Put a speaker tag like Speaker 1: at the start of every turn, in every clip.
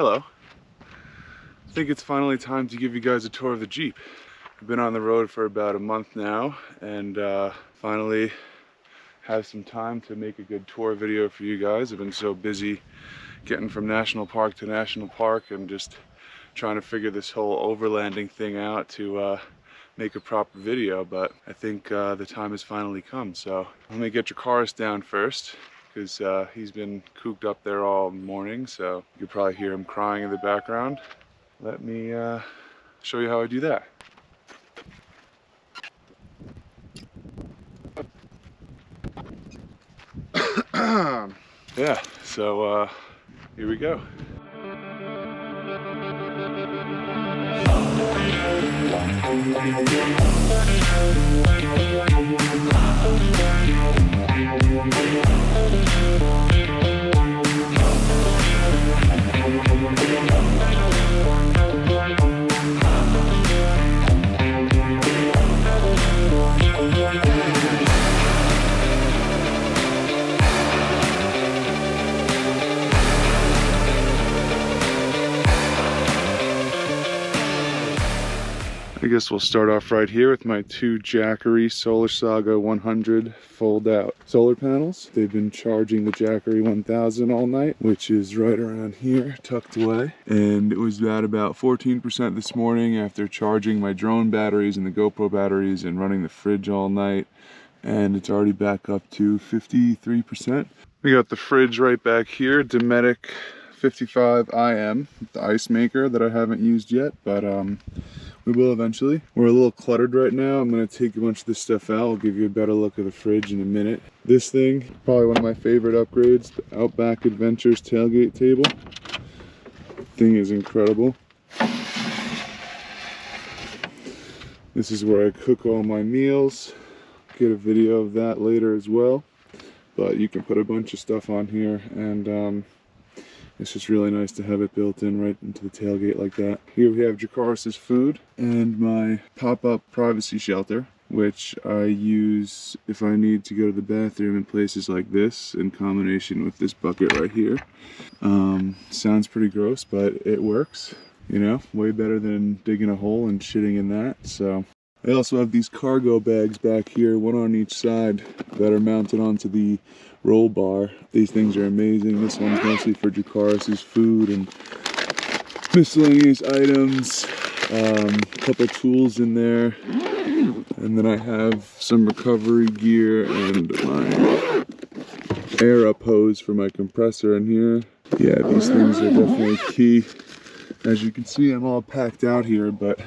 Speaker 1: Hello. I think it's finally time to give you guys a tour of the Jeep. I've been on the road for about a month now and finally have some time to make a good tour video for you guys. I've been so busy getting from national park to national park and just trying to figure this whole overlanding thing out to make a proper video, but I think the time has finally come. So let me get Dracarys down first, because he's been cooped up there all morning, so you could probably hear him crying in the background. Let me show you how I do that. Yeah, so here we go. I guess we'll start off right here with my two Jackery Solar Saga 100 fold-out solar panels. They've been charging the Jackery 1000 all night, which is right around here, tucked away. And it was at about 14% this morning after charging my drone batteries and the GoPro batteries and running the fridge all night. And it's already back up to 53%. We got the fridge right back here, Dometic 55 IM, the ice maker that I haven't used yet, but we will eventually. We're a little cluttered right now. I'm gonna take a bunch of this stuff out. I'll give you a better look at the fridge in a minute. This thing, probably one of my favorite upgrades, the Outback Adventures tailgate table. The thing is incredible. This is where I cook all my meals. Get a video of that later as well. But you can put a bunch of stuff on here, and it's just really nice to have it built in right into the tailgate like that. Here we have Dracarys' food and my pop-up privacy shelter, which I use if I need to go to the bathroom in places like this, in combination with this bucket right here. Sounds pretty gross, but it works, you know, way better than digging a hole and shitting in that. So I also have these cargo bags back here, one on each side, that are mounted onto the roll bar. These things are amazing. This one's mostly for Dracarys' food and miscellaneous items, a couple tools in there, and then I have some recovery gear and my air up hose for my compressor in here. Yeah, these things are definitely key. As you can see, I'm all packed out here, but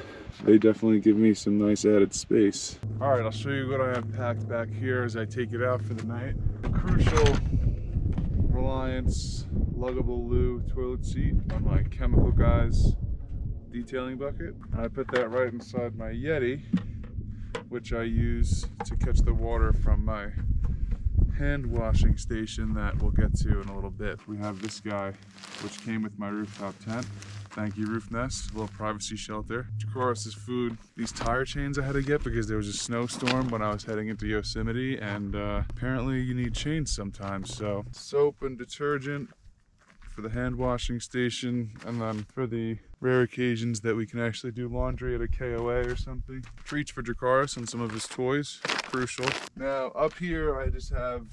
Speaker 1: they definitely give me some nice added space. All right, I'll show you what I have packed back here as I take it out for the night. Crucial Reliance luggable loo toilet seat on my Chemical Guys detailing bucket. And I put that right inside my Yeti, which I use to catch the water from my hand washing station that we'll get to in a little bit. We have this guy, which came with my rooftop tent. Thank you, Roof Nest, a little privacy shelter. Dracarys' food. These tire chains I had to get because there was a snowstorm when I was heading into Yosemite, and apparently you need chains sometimes. So soap and detergent for the hand washing station, and then for the rare occasions that we can actually do laundry at a KOA or something. Treats for Dracarys and some of his toys, crucial. Now up here I just have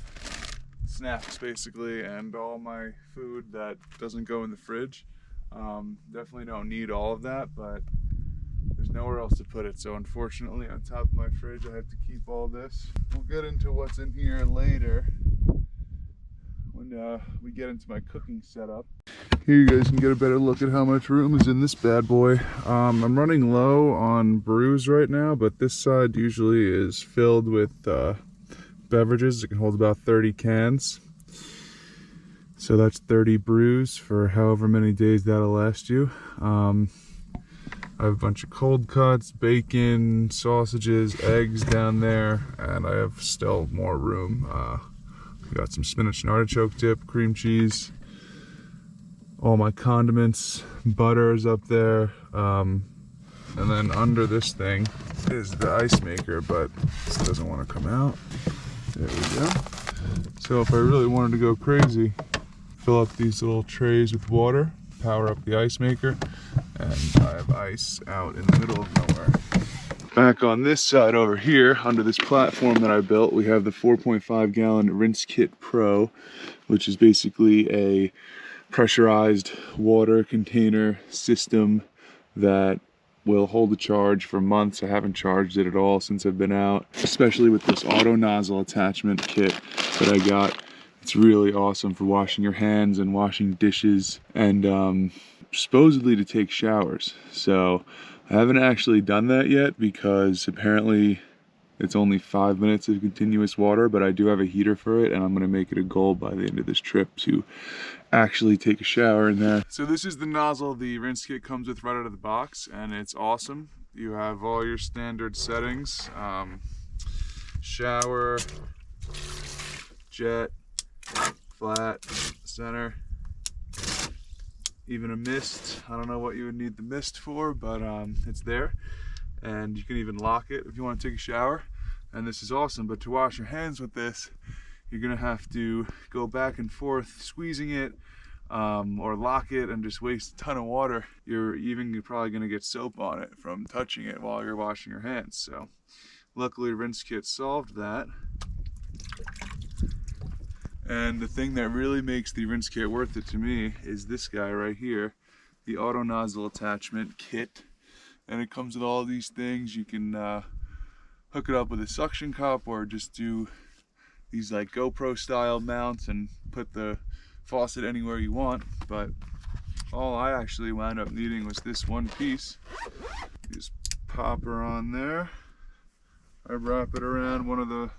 Speaker 1: snacks basically, and all my food that doesn't go in the fridge. Definitely don't need all of that, but there's nowhere else to put it. So unfortunately, on top of my fridge, I have to keep all this. We'll get into what's in here later when we get into my cooking setup. Here you guys can get a better look at how much room is in this bad boy. I'm running low on brews right now, but this side usually is filled with beverages. It can hold about 30 cans. So that's 30 brews for however many days that'll last you. I have a bunch of cold cuts, bacon, sausages, eggs down there, and I have still more room. We got some spinach and artichoke dip, cream cheese, all my condiments, butter is up there, and then under this thing is the ice maker, but this doesn't want to come out. There we go. So if I really wanted to go crazy, fill up these little trays with water. power up the ice maker, and I have ice out in the middle of nowhere. Back on this side over here, under this platform that I built, we have the 4.5 gallon Rinse Kit Pro, which is basically a pressurized water container system that will hold a charge for months. I haven't charged it at all since I've been out, especially with this auto nozzle attachment kit that I got. It's really awesome for washing your hands and washing dishes, and supposedly to take showers. So I haven't actually done that yet because apparently it's only 5 minutes of continuous water, but I do have a heater for it, and I'm gonna make it a goal by the end of this trip to actually take a shower in there. So this is the nozzle the rinse kit comes with right out of the box, and it's awesome. You have all your standard settings, shower, jet, flat, center, even a mist. I don't know what you would need the mist for, but it's there. And you can even lock it if you want to take a shower. And this is awesome, but to wash your hands with this, you're gonna have to go back and forth squeezing it, or lock it and just waste a ton of water. You're probably gonna get soap on it from touching it while you're washing your hands. So luckily Rinse Kit solved that. And the thing that really makes the Rinse Kit worth it to me is this guy right here, the auto nozzle attachment kit. And it comes with all these things. You can hook it up with a suction cup, or just do these like GoPro style mounts and put the faucet anywhere you want. But all I actually wound up needing was this one piece. You just pop her on there. I wrap it around one of the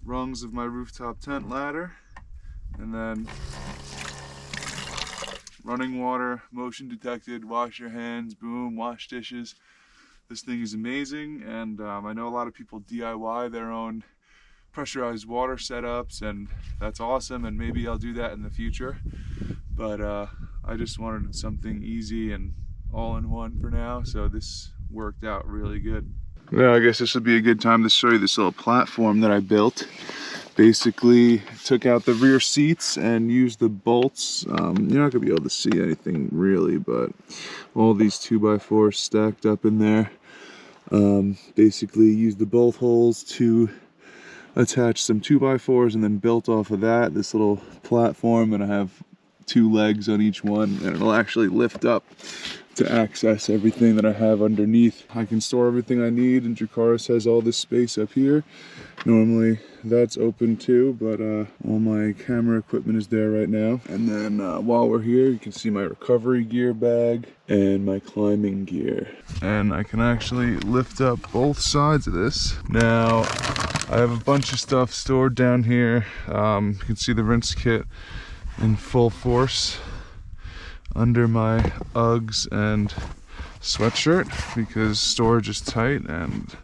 Speaker 1: rungs of my rooftop tent ladder, and then running water, motion detected, wash your hands, boom, wash dishes. This thing is amazing, and I know a lot of people DIY their own pressurized water setups, and that's awesome, and maybe I'll do that in the future. But I just wanted something easy and all-in-one for now, so this worked out really good. Yeah, I guess this would be a good time to show you this little platform that I built. Basically took out the rear seats and used the bolts. You're not gonna be able to see anything really, but all these 2x4s stacked up in there. Basically used the bolt holes to attach some 2x4s, and then built off of that this little platform, and I have 2 legs on each one, and it'll actually lift up to access everything that I have underneath. I can store everything I need, and Dracaris has all this space up here. Normally that's open too, but all my camera equipment is there right now. And then while we're here, you can see my recovery gear bag and my climbing gear. And I can actually lift up both sides of this. Now, I have a bunch of stuff stored down here. You can see the rinse kit in full force under my Uggs and sweatshirt, because storage is tight and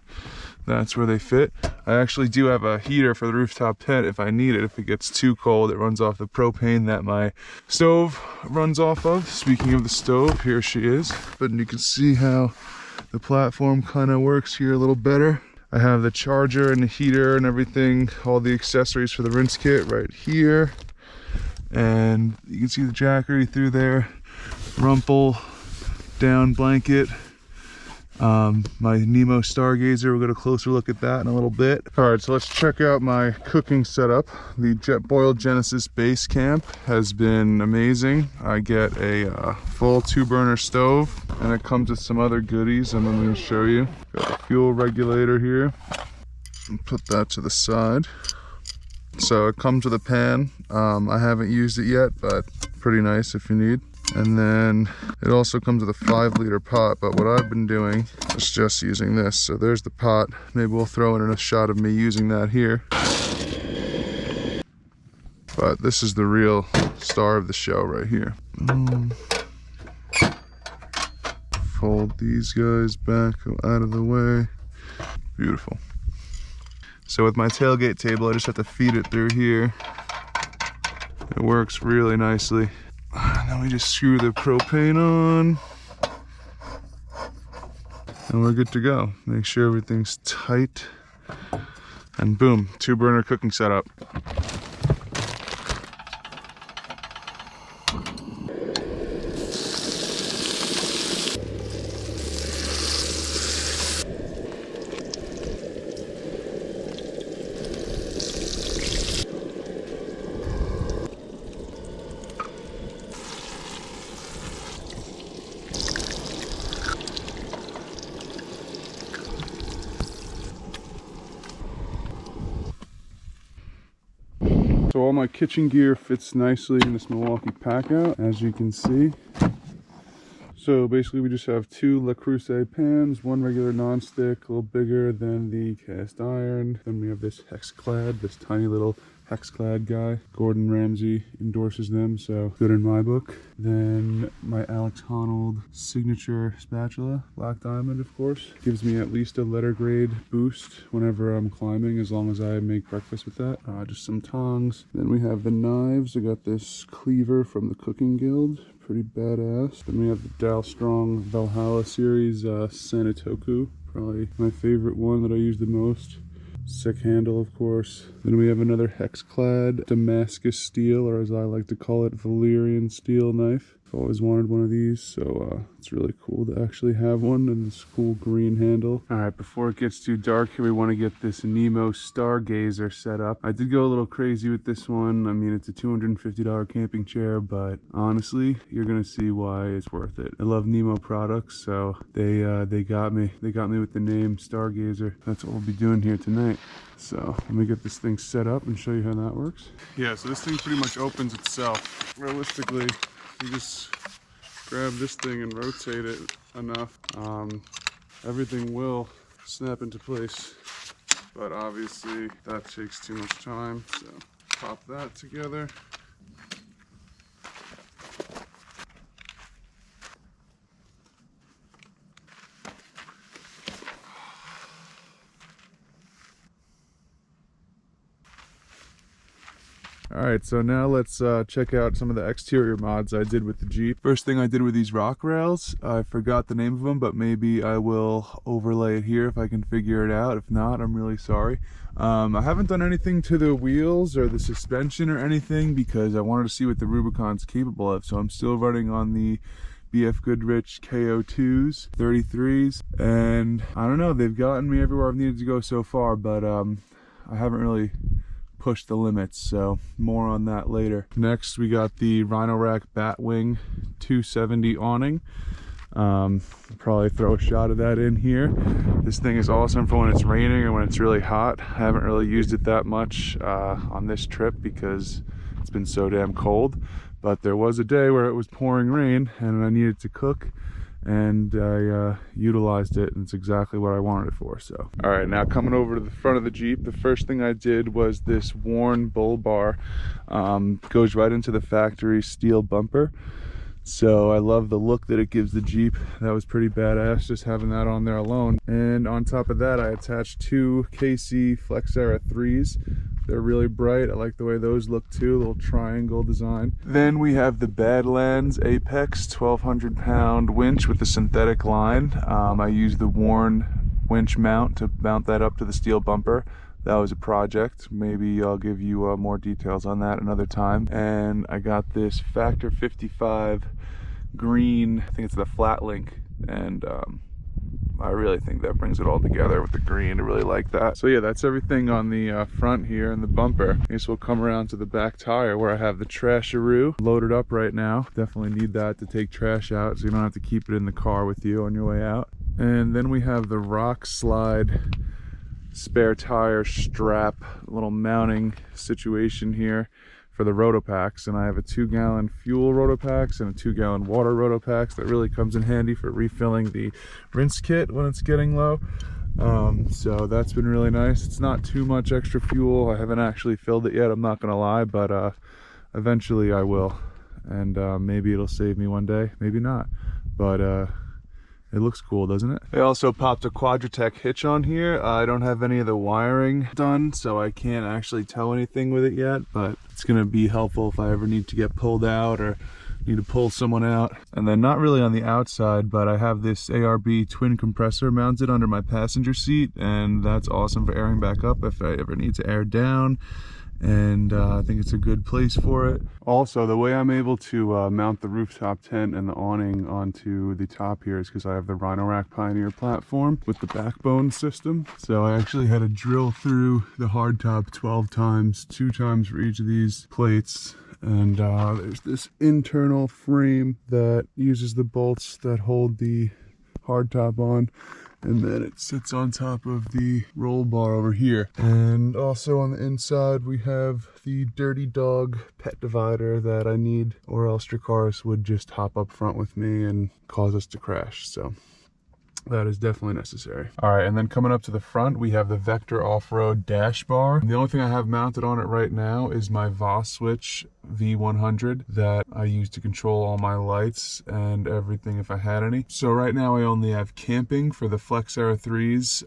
Speaker 1: that's where they fit. I actually do have a heater for the rooftop tent if I need it. If it gets too cold, it runs off the propane that my stove runs off of. Speaking of the stove, here she is. But you can see how the platform kind of works here a little better. I have the charger and the heater and everything, all the accessories for the rinse kit right here. And you can see the jackery through there, rumple, down blanket, my Nemo Stargazer. We'll get a closer look at that in a little bit. All right, so let's check out my cooking setup. The Jetboil Genesis base camp has been amazing. I get a full 2-burner stove, and it comes with some other goodies I'm going to show you. Got a fuel regulator here. And put that to the side. So it comes with a pan. I haven't used it yet, but pretty nice if you need. And then it also comes with a 5-liter pot, but what I've been doing is just using this. So there's the pot. Maybe we'll throw in a shot of me using that here. But this is the real star of the show right here. Fold these guys back out of the way. Beautiful. So with my tailgate table, I just have to feed it through here. It works really nicely. Then we just screw the propane on. And we're good to go. Make sure everything's tight. And boom, 2-burner cooking setup. So all my kitchen gear fits nicely in this Milwaukee pack out, as you can see. So basically we just have 2 Le Creuset pans, 1 regular non-stick, a little bigger than the cast iron. Then we have this Hexclad, this tiny little Hexclad guy. Gordon Ramsay endorses them, so good in my book. Then my Alex Honnold signature spatula, black diamond of course. Gives me at least a letter grade boost whenever I'm climbing, as long as I make breakfast with that. Just some tongs. Then we have the knives. I got this cleaver from the Cooking Guild. Pretty badass. Then we have the Dow Strong Valhalla series Sanetoku, probably my favorite one that I use the most. Sick handle, of course. Then we have another Hexclad Damascus steel, or as I like to call it, Valyrian steel knife. I've always wanted one of these, so it's really cool to actually have one, and this cool green handle. All right, before it gets too dark here, we want to get this Nemo Stargazer set up. I did go a little crazy with this one. I mean, it's a $250 camping chair, but honestly, you're gonna see why it's worth it. I love Nemo products, so they got me. They got me with the name Stargazer. That's what we'll be doing here tonight. So let me get this thing set up and show you how that works. Yeah, so this thing pretty much opens itself. Realistically, you just grab this thing and rotate it enough. Everything will snap into place, but obviously that takes too much time. So pop that together. Alright, so now let's check out some of the exterior mods I did with the Jeep. First thing I did with these rock rails, I forgot the name of them, but maybe I will overlay it here if I can figure it out. If not, I'm really sorry. I haven't done anything to the wheels or the suspension or anything because I wanted to see what the Rubicon's capable of, so I'm still running on the BF Goodrich KO2s, 33s, and I don't know, they've gotten me everywhere I've needed to go so far, but I haven't really push the limits, so more on that later. Next we got the Rhino-Rack Batwing 270 awning. Probably throw a shot of that in here. This thing is awesome for when it's raining or when it's really hot. I haven't really used it that much on this trip because it's been so damn cold, but there was a day where it was pouring rain and I needed to cook, and I utilized it, and it's exactly what I wanted it for. So all right, now coming over to the front of the Jeep, the first thing I did was this worn bull bar. Goes right into the factory steel bumper, so I love the look that it gives the Jeep. That was pretty badass, just having that on there alone. And on top of that, I attached 2 KC Flexera 3s. They're really bright. I like the way those look too, a little triangle design. Then we have the Badlands Apex 1200 pound winch with the synthetic line. I used the worn winch mount to mount that up to the steel bumper. That was a project. Maybe I'll give you more details on that another time. And I got this Factor 55 green, I think it's the Flat Link, and I really think that brings it all together with the green. I really like that. So yeah, that's everything on the front here and the bumper. I guess we'll come around to the back tire where I have the Trasharoo loaded up right now. Definitely need that to take trash out so you don't have to keep it in the car with you on your way out. And then we have the Rock Slide spare tire strap, little mounting situation here for the Rotopacks, and I have a 2-gallon fuel Rotopacks and a 2-gallon water Rotopacks that really comes in handy for refilling the rinse kit when it's getting low. So that's been really nice. It's not too much extra fuel. I haven't actually filled it yet, I'm not gonna lie, but eventually I will, and maybe it'll save me one day, maybe not, but it looks cool, doesn't it? I also popped a Quadratec hitch on here. I don't have any of the wiring done, so I can't actually tow anything with it yet, but it's gonna be helpful if I ever need to get pulled out or need to pull someone out. And then not really on the outside, but I have this ARB twin compressor mounted under my passenger seat, and that's awesome for airing back up if I ever need to air down. And I think it's a good place for it. Also, the way I'm able to mount the rooftop tent and the awning onto the top here is because I have the Rhino-Rack Pioneer platform with the backbone system. So I actually had to drill through the hardtop 12 times, 2 times for each of these plates. And there's this internal frame that uses the bolts that hold the hardtop on. and then it sits on top of the roll bar over here. And also on the inside we have the dirty dog pet divider that I need, or else Dracarys would just hop up front with me and cause us to crash. So that is definitely necessary. All right, and then coming up to the front, we have the Vector off-road dash bar. The only thing I have mounted on it right now is my Voss switch V100 that I use to control all my lights and everything if I had any. So right now I only have camping for the Flex Era 3s.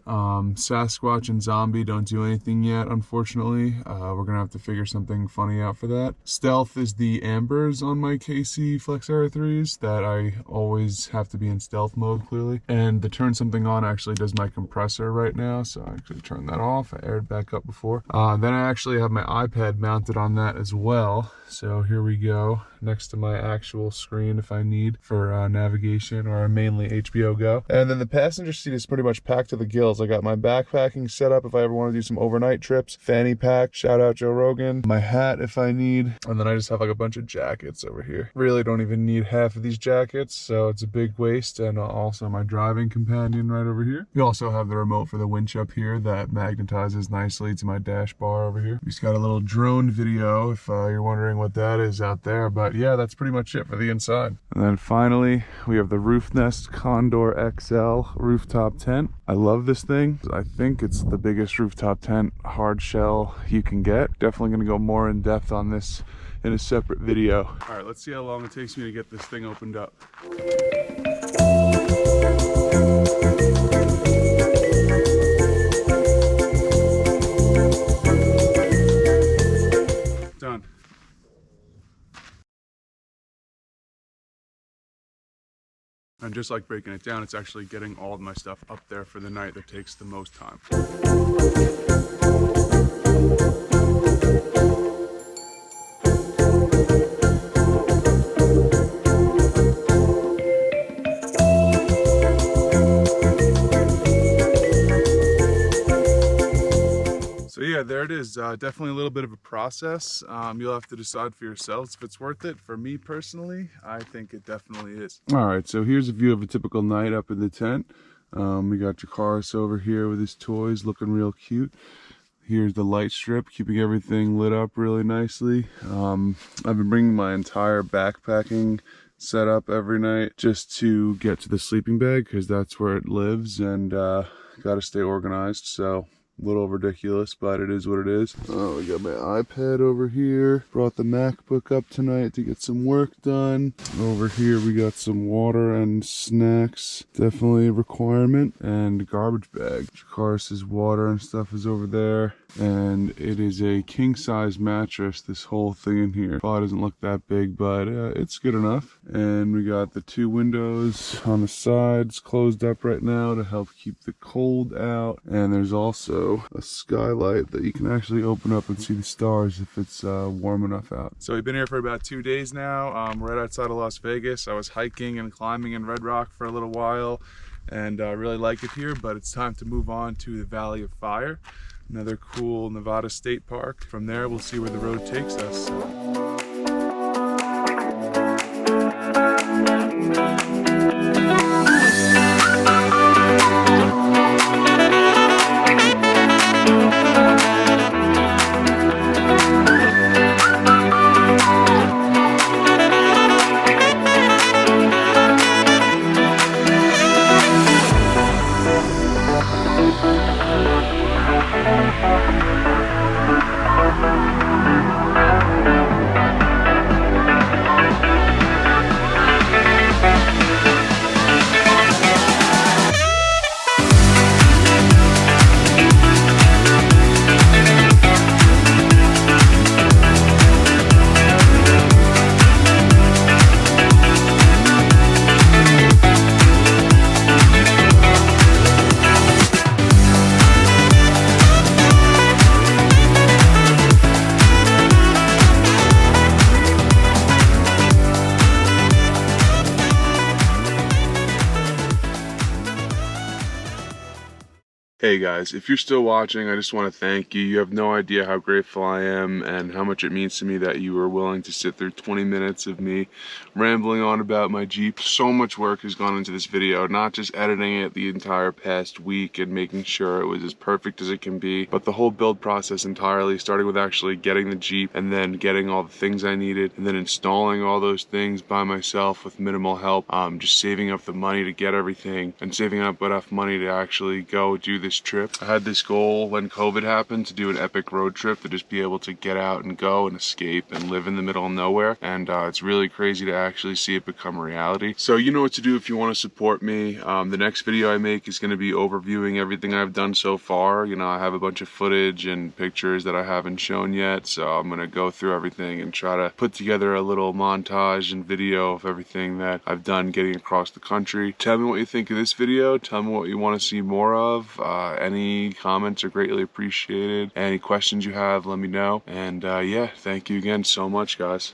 Speaker 1: Sasquatch and Zombie don't do anything yet, unfortunately. We're gonna have to figure something funny out for that. Stealth is the ambers on my KC Flex Era 3s that I always have to be in stealth mode, clearly. And the turn something on actually does my compressor right now, so I actually turned that off. I aired back up before. Then I actually have my iPad mounted on that as well. So here we go, next to my actual screen if I need for navigation, or mainly HBO Go. And then the passenger seat is pretty much packed to the gills. I got my backpacking set up if I ever want to do some overnight trips. Fanny pack, shout out Joe Rogan. My hat if I need. And then I just have like a bunch of jackets over here. Really don't even need half of these jackets, so it's a big waste. And also my driving companion right over here. We also have the remote for the winch up here that magnetizes nicely to my dash bar over here. We just got a little drone video if you're wondering what that is out there, but yeah, that's pretty much it for the inside. And then finally we have the Roof Nest Condor XL rooftop tent. I love this thing. I think it's the biggest rooftop tent hard shell you can get. Definitely gonna go more in depth on this in a separate video. All right, let's see how long it takes me to get this thing opened up. Done. And just like breaking it down, it's actually getting all of my stuff up there for the night that takes the most time. So yeah, there it is. Definitely a little bit of a process. You'll have to decide for yourselves if it's worth it. For me personally, I think it definitely is. All right, so here's a view of a typical night up in the tent. We got Dracarys over here with his toys looking real cute. Here's the light strip, keeping everything lit up really nicely. I've been bringing my entire backpacking setup every night just to get to the sleeping bag because that's where it lives, and got to stay organized. So a little ridiculous, but it is what it is. Oh, we got my iPad over here. Brought the MacBook up tonight to get some work done. Over here we got some water and snacks, definitely a requirement, and garbage bag. Dracarys' water and stuff is over there. And it is a king-size mattress, this whole thing in here. Probably doesn't look that big, but it's good enough. And we got the two windows on the sides closed up right now to help keep the cold out. And there's also a skylight that you can actually open up and see the stars if it's warm enough out. So we've been here for about 2 days now. We're right outside of Las Vegas. I was hiking and climbing in Red Rock for a little while, and I really like it here, but it's time to move on to the Valley of Fire. Another cool Nevada state park. From there, we'll see where the road takes us. Hey guys, if you're still watching, I just want to thank you. You have no idea how grateful I am and how much it means to me that you were willing to sit through 20 minutes of me rambling on about my Jeep. So much work has gone into this video, not just editing it the entire past week and making sure it was as perfect as it can be, but the whole build process entirely, starting with actually getting the Jeep and then getting all the things I needed and then installing all those things by myself with minimal help, just saving up the money to get everything and saving up enough money to actually go do this trip. I had this goal when COVID happened to do an epic road trip, to just be able to get out and go and escape and live in the middle of nowhere, and it's really crazy to actually see it become a reality. So you know what to do if you want to support me. The next video I make is going to be overviewing everything I've done so far. You know, I have a bunch of footage and pictures that I haven't shown yet, so I'm going to go through everything and try to put together a little montage and video of everything that I've done getting across the country. Tell me what you think of this video. Tell me what you want to see more of. Any comments are greatly appreciated. Any questions you have, let me know. And yeah, thank you again so much, guys.